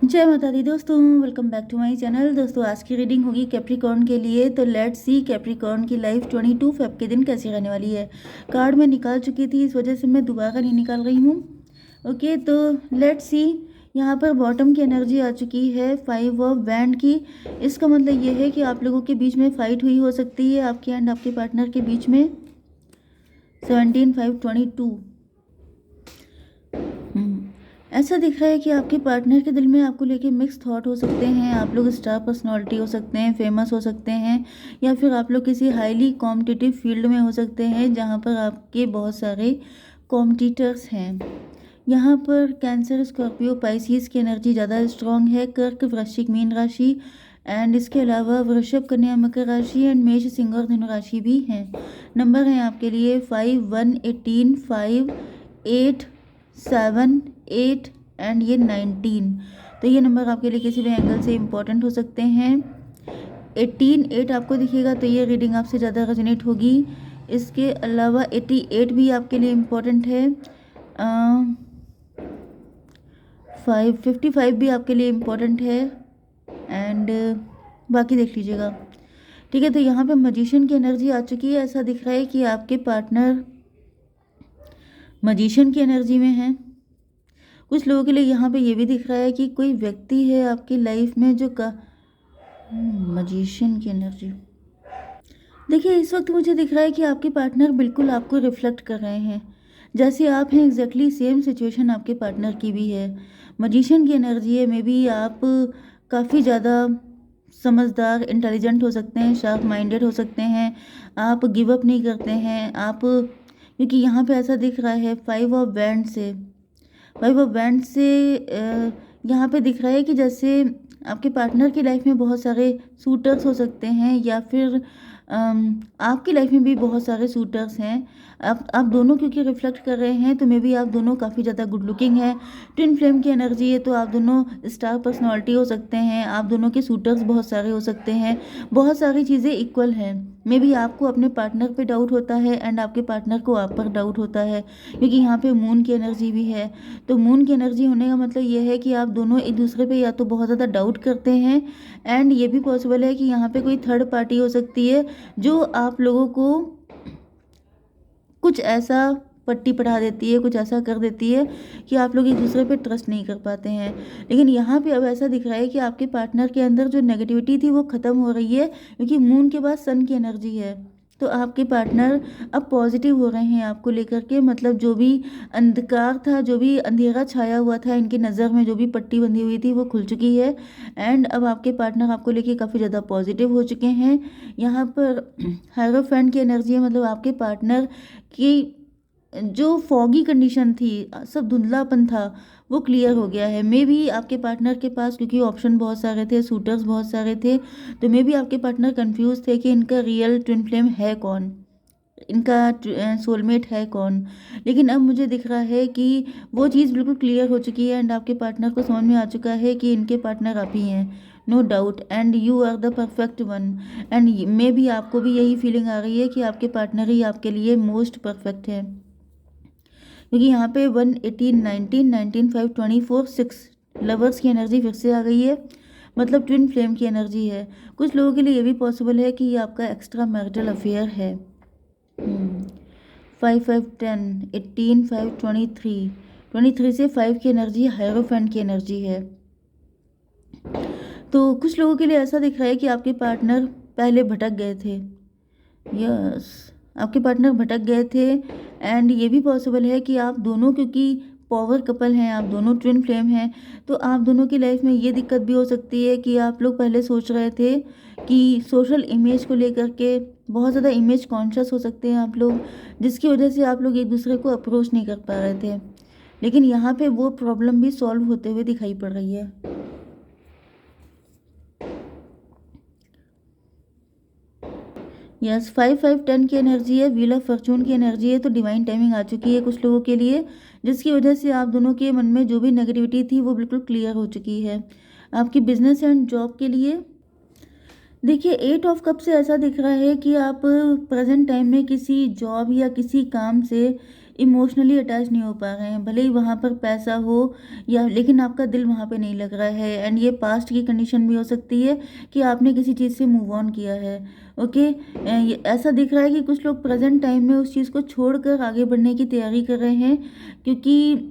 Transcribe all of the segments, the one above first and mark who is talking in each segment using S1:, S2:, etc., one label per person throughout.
S1: जय माता दी दोस्तों, welcome back to my channel. दोस्तों आज की रीडिंग होगी कैप्रिकॉर्न के लिए। तो लेट्स सी कैप्रिकॉर्न की लाइफ 22 फेब के दिन कैसी रहने वाली है। कार्ड मैं निकाल चुकी थी, इस वजह से मैं दोबारा नहीं निकाल रही हूँ। ओके, तो लेट्स सी। यहाँ पर बॉटम की एनर्जी आ चुकी है 5 ऑफ वैंड की। इसका मतलब ये है कि आप लोगों के बीच में फाइट हुई हो सकती है, आपके एंड आपके पार्टनर के बीच में। 17/5/22। ऐसा दिख रहा है कि आपके पार्टनर के दिल में आपको लेके मिक्स थॉट हो सकते हैं। आप लोग स्टार पर्सनालिटी हो सकते हैं, फेमस हो सकते हैं, या फिर आप लोग किसी हाईली कॉम्पिटिटिव फील्ड में हो सकते हैं जहां पर आपके बहुत सारे कॉम्पिटिटर्स हैं। यहाँ पर कैंसर, स्कॉर्पियो, पाइसिस की एनर्जी ज़्यादा स्ट्रांग है। कर्क, वृश्चिक, मीन राशि एंड इसके अलावा वृषभ, कन्या, मकर राशि एंड मेष, सिंह और धनु राशि भी हैं। नंबर हैं आपके लिए 5, 1, 18, 5, 8, 7, 8 एंड ये 19। तो ये नंबर आपके लिए किसी भी एंगल से इम्पोर्टेंट हो सकते हैं। 18, 8 आपको दिखेगा तो ये रीडिंग आपसे ज़्यादा रेजोनेट होगी। इसके अलावा 88 भी आपके लिए इम्पोर्टेंट है। 55 भी आपके लिए इम्पोर्टेंट है एंड बाकी देख लीजिएगा। ठीक है, तो यहाँ पे मजिशियन की एनर्जी आ चुकी है। ऐसा दिख रहा है कि आपके पार्टनर मजिशियन की एनर्जी में है। कुछ लोगों के लिए यहाँ पे ये भी दिख रहा है कि कोई व्यक्ति है आपकी लाइफ में जो मजिशियन की एनर्जी। देखिए, इस वक्त मुझे दिख रहा है कि आपके पार्टनर बिल्कुल आपको रिफ्लेक्ट कर रहे हैं। जैसे आप हैं एग्जैक्टली सेम सिचुएशन आपके पार्टनर की भी है। मजिशियन की एनर्जी है। मे बी आप काफ़ी ज़्यादा समझदार, इंटेलिजेंट हो सकते हैं, शार्प माइंडेड हो सकते हैं। आप गिव अप नहीं करते हैं आप, क्योंकि यहाँ पे ऐसा दिख रहा है 5 ऑफ वैंड से। 5 ऑफ वैंड से यहाँ पे दिख रहा है कि जैसे आपके पार्टनर की लाइफ में बहुत सारे सूटर्स हो सकते हैं, या फिर आपकी लाइफ में भी बहुत सारे सूटर्स हैं। आप दोनों क्योंकि रिफ्लेक्ट कर रहे हैं तो मे बी आप दोनों काफ़ी ज़्यादा गुड लुकिंग है। ट्विन फ्लेम की एनर्जी है, तो आप दोनों स्टार पर्सनालिटी हो सकते हैं। आप दोनों के सूटर्स बहुत सारे हो सकते हैं। बहुत सारी चीज़ें इक्वल हैं। मे बी आपको अपने पार्टनर पे डाउट होता है एंड आपके पार्टनर को आप पर डाउट होता है, क्योंकि यहाँ पे मून की एनर्जी भी है। तो मून की एनर्जी होने का मतलब ये है कि आप दोनों एक दूसरे पे या तो बहुत ज़्यादा डाउट करते हैं, एंड ये भी पॉसिबल है कि यहाँ पे कोई थर्ड पार्टी हो सकती है जो आप लोगों को कुछ ऐसा पट्टी पढ़ा देती है, कुछ ऐसा कर देती है कि आप लोग एक दूसरे पे ट्रस्ट नहीं कर पाते हैं। लेकिन यहाँ पे अब ऐसा दिख रहा है कि आपके पार्टनर के अंदर जो नेगेटिविटी थी वो ख़त्म हो रही है, क्योंकि मून के बाद सन की एनर्जी है। तो आपके पार्टनर अब पॉजिटिव हो रहे हैं आपको लेकर के। मतलब जो भी अंधकार था, जो भी अंधेरा छाया हुआ था इनकी नज़र में, जो भी पट्टी बंधी हुई थी वो खुल चुकी है। एंड अब आपके पार्टनर आपको लेके काफ़ी ज़्यादा पॉजिटिव हो चुके हैं। यहाँ पर हायरोफेंट की एनर्जी है। मतलब आपके पार्टनर की जो फॉगी कंडीशन थी, सब धुंधलापन था, वो क्लियर हो गया है। मे बी आपके पार्टनर के पास, क्योंकि ऑप्शन बहुत सारे थे, सूटर्स बहुत सारे थे, तो मे बी आपके पार्टनर कंफ्यूज थे कि इनका रियल ट्विन फ्लेम है कौन, इनका सोलमेट है कौन। लेकिन अब मुझे दिख रहा है कि वो चीज़ बिल्कुल क्लियर हो चुकी है एंड आपके पार्टनर को समझ में आ चुका है कि इनके पार्टनर आप ही हैं, no doubt, and you are the perfect one. And maybe आपको भी यही फीलिंग आ रही है कि आपके पार्टनर ही आपके लिए मोस्ट परफेक्ट है, क्योंकि यहाँ पे 1, 18, 19, 19, 5, 24, 6 लवर्स की एनर्जी फिर से आ गई है। मतलब ट्विन फ्लेम की एनर्जी है। कुछ लोगों के लिए ये भी पॉसिबल है कि ये आपका एक्स्ट्रा मैरिटल अफेयर है। 5, 5, 10, 18, 5, 23, 23 से 5 की एनर्जी हायरोफेंट की एनर्जी है। तो कुछ लोगों के लिए ऐसा दिख रहा है कि आपके पार्टनर पहले भटक गए थे। यस, आपके पार्टनर भटक गए थे। एंड ये भी पॉसिबल है कि आप दोनों, क्योंकि पावर कपल हैं, आप दोनों ट्विन फ्लेम हैं, तो आप दोनों की लाइफ में ये दिक्कत भी हो सकती है कि आप लोग पहले सोच रहे थे कि सोशल इमेज को लेकर के बहुत ज़्यादा इमेज कॉन्शियस हो सकते हैं आप लोग, जिसकी वजह से आप लोग एक दूसरे को अप्रोच नहीं कर पा रहे थे। लेकिन यहाँ पे वो प्रॉब्लम भी सॉल्व होते हुए दिखाई पड़ रही है। यस, 5, 5, 10 की एनर्जी है, व्हील ऑफ फॉर्चून की एनर्जी है। तो डिवाइन टाइमिंग आ चुकी है कुछ लोगों के लिए, जिसकी वजह से आप दोनों के मन में जो भी नेगेटिविटी थी वो बिल्कुल क्लियर हो चुकी है। आपकी बिजनेस एंड जॉब के लिए देखिए, 8 ऑफ कप से ऐसा दिख रहा है कि आप प्रेजेंट टाइम में किसी जॉब या किसी काम से इमोशनली अटैच नहीं हो पा रहे हैं, भले ही वहाँ पर पैसा हो या, लेकिन आपका दिल वहाँ पे नहीं लग रहा है। एंड ये पास्ट की कंडीशन भी हो सकती है कि आपने किसी चीज़ से मूव ऑन किया है। ओके, ऐसा दिख रहा है कि कुछ लोग प्रेजेंट टाइम में उस चीज़ को छोड़कर आगे बढ़ने की तैयारी कर रहे हैं, क्योंकि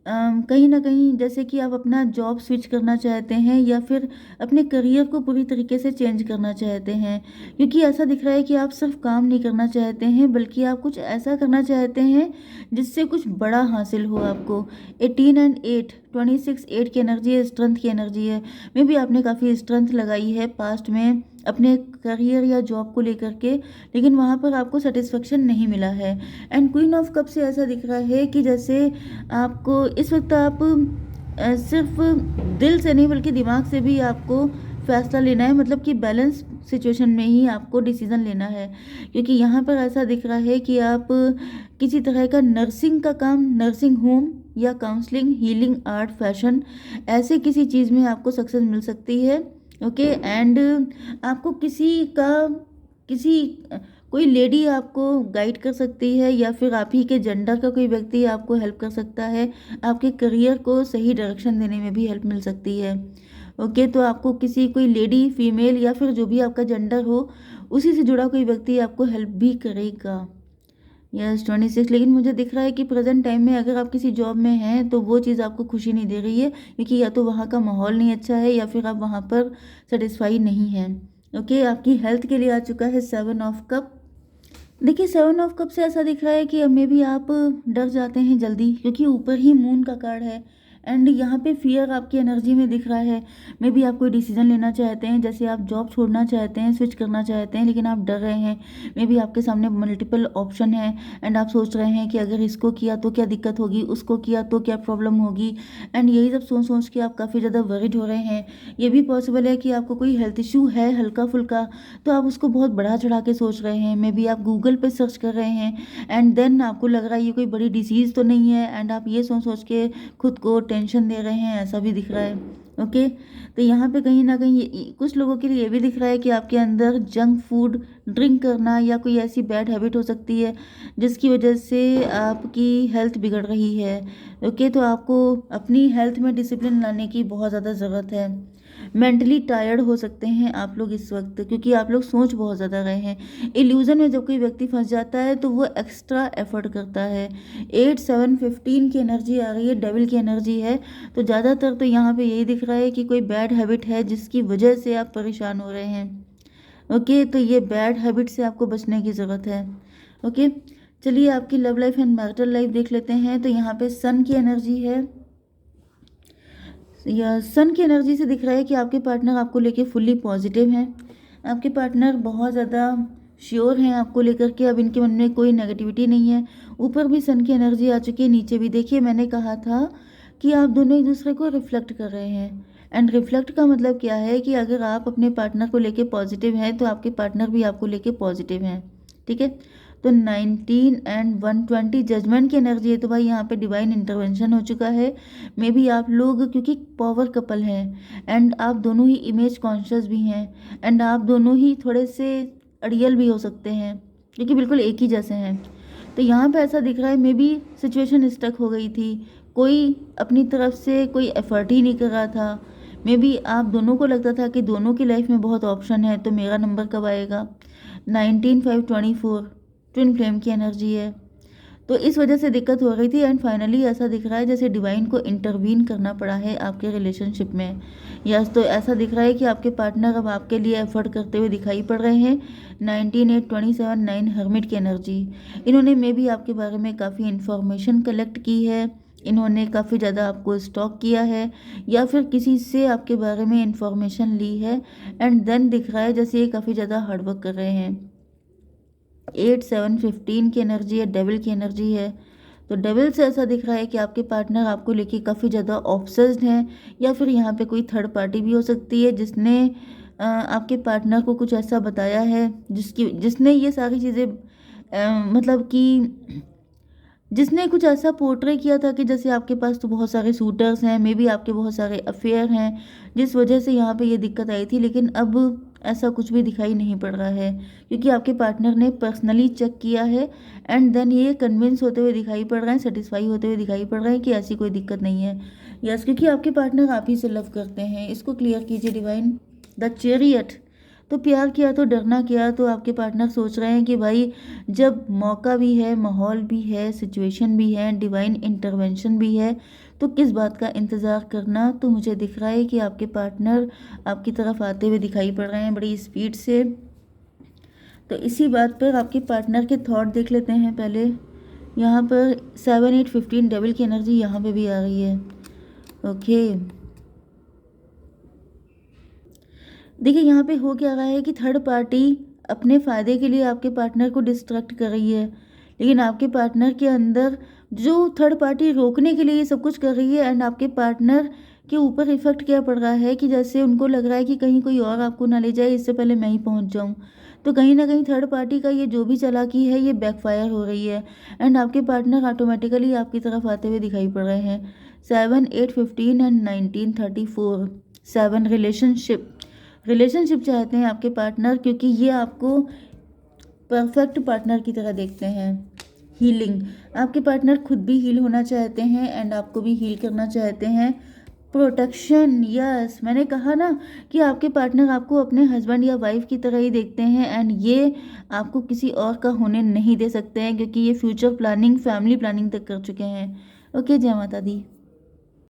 S1: कहीं न कहीं जैसे कि आप अपना जॉब स्विच करना चाहते हैं या फिर अपने करियर को पूरी तरीके से चेंज करना चाहते हैं। क्योंकि ऐसा दिख रहा है कि आप सिर्फ़ काम नहीं करना चाहते हैं, बल्कि आप कुछ ऐसा करना चाहते हैं जिससे कुछ बड़ा हासिल हो आपको। 18 एंड 8 26 8 की एनर्जी है, स्ट्रेंथ की एनर्जी है। मे बी आपने काफ़ी स्ट्रेंथ लगाई है पास्ट में अपने करियर या जॉब को लेकर के, लेकिन वहाँ पर आपको सैटिस्फैक्शन नहीं मिला है। एंड क्वीन ऑफ कप से ऐसा दिख रहा है कि जैसे आपको इस वक्त आप सिर्फ दिल से नहीं बल्कि दिमाग से भी आपको फैसला लेना है, मतलब कि बैलेंस सिचुएशन में ही आपको डिसीजन लेना है। क्योंकि यहाँ पर ऐसा दिख रहा है कि आप किसी तरह का नर्सिंग का काम, नर्सिंग होम या काउंसलिंग, हीलिंग, आर्ट, फैशन, ऐसे किसी चीज़ में आपको सक्सेस मिल सकती है। ओके, एंड आपको किसी कोई लेडी आपको गाइड कर सकती है या फिर आप ही के जेंडर का कोई व्यक्ति आपको हेल्प कर सकता है। आपके करियर को सही डायरेक्शन देने में भी हेल्प मिल सकती है। ओके, तो आपको कोई लेडी, फीमेल या फिर जो भी आपका जेंडर हो, उसी से जुड़ा कोई व्यक्ति आपको हेल्प भी करेगा। यस, 26। लेकिन मुझे दिख रहा है कि प्रेजेंट टाइम में अगर आप किसी जॉब में हैं तो वो चीज़ आपको खुशी नहीं दे रही है, क्योंकि या तो वहाँ का माहौल नहीं अच्छा है या फिर आप वहाँ पर सेटिस्फाई नहीं हैं। ओके, आपकी हेल्थ के लिए आ चुका है 7 ऑफ कप। देखिए, 7 ऑफ कप से ऐसा दिख रहा है कि अब में भी आप डर जाते हैं जल्दी, क्योंकि ऊपर ही मून का कार्ड है। एंड यहाँ पे फियर आपकी एनर्जी में दिख रहा है। मे बी आप कोई डिसीजन लेना चाहते हैं, जैसे आप जॉब छोड़ना चाहते हैं, स्विच करना चाहते हैं, लेकिन आप डर रहे हैं। मे बी आपके सामने मल्टीपल ऑप्शन है एंड आप सोच रहे हैं कि अगर इसको किया तो क्या दिक्कत होगी, उसको किया तो क्या प्रॉब्लम होगी। एंड यही सब सोच सोच के आप काफ़ी ज़्यादा वरिड हो रहे हैं। ये भी पॉसिबल है कि आपको कोई हेल्थ इशू है हल्का फुल्का, तो आप उसको बहुत बढ़ा चढ़ा के सोच रहे हैं। मे बी आप गूगल पे सर्च कर रहे हैं एंड देन आपको लग रहा है ये कोई बड़ी डिसीज़ तो नहीं है, एंड आप ये सोच सोच के खुद को टेंशन दे रहे हैं, ऐसा भी दिख रहा है। ओके, तो यहाँ पे कहीं ना कहीं कुछ लोगों के लिए ये भी दिख रहा है कि आपके अंदर जंक फूड, ड्रिंक करना या कोई ऐसी बैड हैबिट हो सकती है जिसकी वजह से आपकी हेल्थ बिगड़ रही है। ओके, तो आपको अपनी हेल्थ में डिसिप्लिन लाने की बहुत ज़्यादा ज़रूरत है। मेंटली टायर्ड हो सकते हैं आप लोग इस वक्त, क्योंकि आप लोग सोच बहुत ज़्यादा रहे हैं। इल्यूजन में जब कोई व्यक्ति फंस जाता है तो वो एक्स्ट्रा एफर्ट करता है। 8 7 15 की एनर्जी आ रही है, डेविल की एनर्जी है। तो ज़्यादातर तो यहाँ पे यही दिख रहा है कि कोई बैड हैबिट है जिसकी वजह से आप परेशान हो रहे हैं। ओके, तो ये बैड हैबिट से आपको बचने की ज़रूरत है। ओके, चलिए आपकी love life and marital life देख लेते हैं। तो यहाँ पे सन की एनर्जी है, या सन की एनर्जी से दिख रहा है कि आपके पार्टनर आपको लेके फुल्ली पॉजिटिव हैं। आपके पार्टनर बहुत ज़्यादा श्योर हैं आपको लेकर के, अब इनके मन में कोई नेगेटिविटी नहीं है। ऊपर भी सन की एनर्जी आ चुकी है, नीचे भी। देखिए, मैंने कहा था कि आप दोनों एक दूसरे को रिफ्लेक्ट कर रहे हैं। एंड रिफ्लेक्ट का मतलब क्या है कि अगर आप अपने पार्टनर को लेके पॉजिटिव हैं तो आपके पार्टनर भी आपको लेके पॉजिटिव हैं। ठीक है, तो 19 एंड 120 जजमेंट की एनर्जी है। तो भाई यहाँ पे डिवाइन इंटरवेंशन हो चुका है। मे बी आप लोग, क्योंकि पावर कपल हैं एंड आप दोनों ही इमेज कॉन्शियस भी हैं एंड आप दोनों ही थोड़े से अड़ियल भी हो सकते हैं, क्योंकि बिल्कुल एक ही जैसे हैं। तो यहाँ पे ऐसा दिख रहा है मे बी सिचुएशन स्टक हो गई थी, कोई अपनी तरफ से कोई एफर्ट ही नहीं कर रहा था। मे बी आप दोनों को लगता था कि दोनों की लाइफ में बहुत ऑप्शन है, तो मेरा नंबर कब आएगा। 19 5 24 ट्विन फ्लेम की एनर्जी है, तो इस वजह से दिक्कत हो रही थी। एंड फाइनली ऐसा दिख रहा है जैसे डिवाइन को इंटरवीन करना पड़ा है आपके रिलेशनशिप में। यस, तो ऐसा दिख रहा है कि आपके पार्टनर अब आपके लिए एफर्ट करते हुए दिखाई पड़ रहे हैं। 19 8 27 9 हर्मिट की एनर्जी। इन्होंने मे बी आपके बारे में काफ़ी इन्फॉर्मेशन कलेक्ट की है, इन्होंने काफ़ी ज़्यादा आपको स्टॉक किया है या फिर किसी से आपके बारे में इन्फॉर्मेशन ली है। एंड देन दिख रहा है जैसे ये काफ़ी ज़्यादा हार्डवर्क कर रहे हैं। 8 7 15 की एनर्जी है, डेविल की एनर्जी है। तो डेविल से ऐसा दिख रहा है कि आपके पार्टनर आपको लेके काफ़ी ज़्यादा ऑब्सेस्ड हैं, या फिर यहाँ पे कोई थर्ड पार्टी भी हो सकती है जिसने आपके पार्टनर को कुछ ऐसा बताया है जिसने ये सारी चीज़ें मतलब कि जिसने कुछ ऐसा पोर्ट्रे किया था कि जैसे आपके पास तो बहुत सारे सूटर्स हैं, मे बी आपके बहुत सारे अफेयर हैं, जिस वजह से यहाँ पे ये दिक्कत आई थी। लेकिन अब ऐसा कुछ भी दिखाई नहीं पड़ रहा है, क्योंकि आपके पार्टनर ने पर्सनली चेक किया है एंड देन ये कन्विंस होते हुए दिखाई पड़ रहे हैं, सेटिस्फाई होते हुए दिखाई पड़ रहे हैं कि ऐसी कोई दिक्कत नहीं है। यस, क्योंकि आपके पार्टनर आप ही से लव करते हैं। इसको क्लियर कीजिए डिवाइन। The chariot. तो प्यार किया तो डरना क्या। तो आपके पार्टनर सोच रहे हैं कि भाई जब मौका भी है, माहौल भी है, सिचुएशन भी है, डिवाइन इंटरवेंशन भी है, तो किस बात का इंतज़ार करना। तो मुझे दिख रहा है कि आपके पार्टनर आपकी तरफ आते हुए दिखाई पड़ रहे हैं बड़ी स्पीड से। तो इसी बात पर आपके पार्टनर के थॉट देख लेते हैं पहले। यहाँ पर 7 8 15 डबल की एनर्जी यहाँ पे भी आ रही है। ओके, देखिए यहाँ पे हो क्या रहा है कि थर्ड पार्टी अपने फ़ायदे के लिए आपके पार्टनर को डिस्ट्रैक्ट कर रही है, लेकिन आपके पार्टनर के अंदर जो थर्ड पार्टी रोकने के लिए ये सब कुछ कर रही है, एंड आपके पार्टनर के ऊपर इफेक्ट क्या पड़ रहा है कि जैसे उनको लग रहा है कि कहीं कोई और आपको ना ले जाए, इससे पहले मैं ही पहुंच जाऊं। तो कहीं ना कहीं थर्ड पार्टी का ये जो भी चालाकी है ये बैकफायर हो रही है, एंड आपके पार्टनर ऑटोमेटिकली आपकी तरफ आते हुए दिखाई पड़ रहे हैं। 7 8 15 एंड 19 34 7 रिलेशनशिप चाहते हैं आपके पार्टनर, क्योंकि ये आपको परफेक्ट पार्टनर की तरह देखते हैं। हीलिंग, आपके पार्टनर खुद भी हील होना चाहते हैं एंड आपको भी हील करना चाहते हैं। प्रोटेक्शन, यस, मैंने कहा ना कि आपके पार्टनर आपको अपने हस्बैंड या वाइफ की तरह ही देखते हैं, एंड ये आपको किसी और का होने नहीं दे सकते हैं, क्योंकि ये फ्यूचर प्लानिंग, फैमिली प्लानिंग तक कर चुके हैं। ओके, जय माता दी।